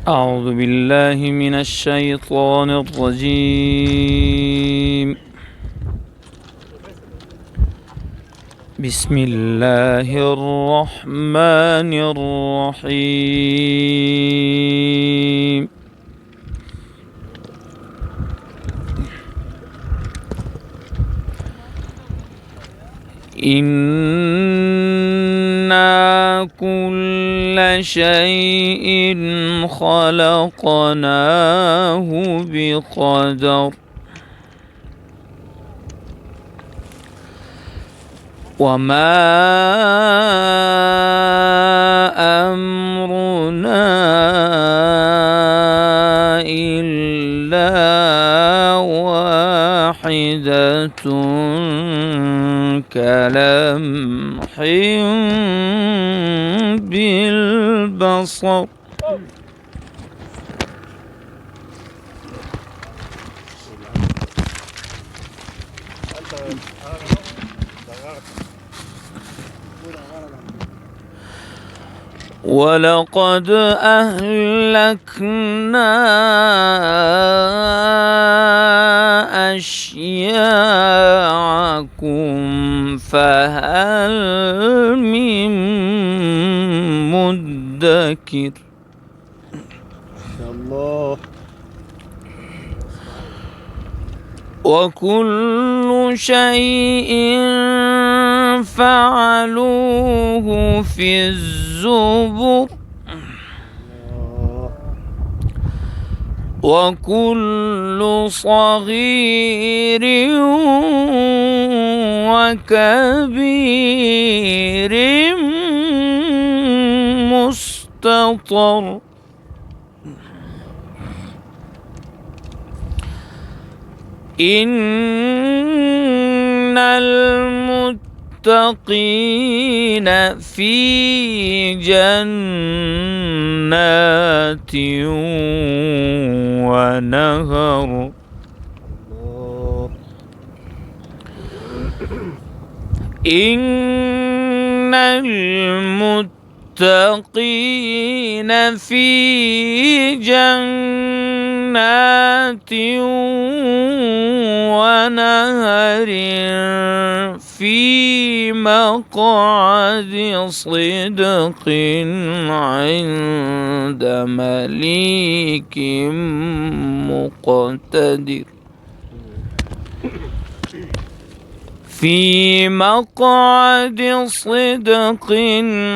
أعوذ بالله من الشيطان الرجيم. بسم الله الرحمن الرحيم. إنا كل شيء خلقناه بقدر وما أمرنا إلا واحدة كلمح بالبصر. ولقد أهلكنا أشياعكم فهل من مدكر. الله. وكل شيء فعلوه في الزبر وكل صغير وكبير مستطر. إن المتقين في جنات ونهر. إن المتقين في جنات ونهر في مقعد صدق عند مليك مقتدر. في مقعد صدق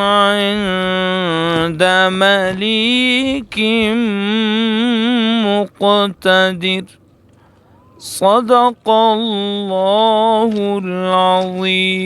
عند مليك مقتدر. صدق الله العظيم.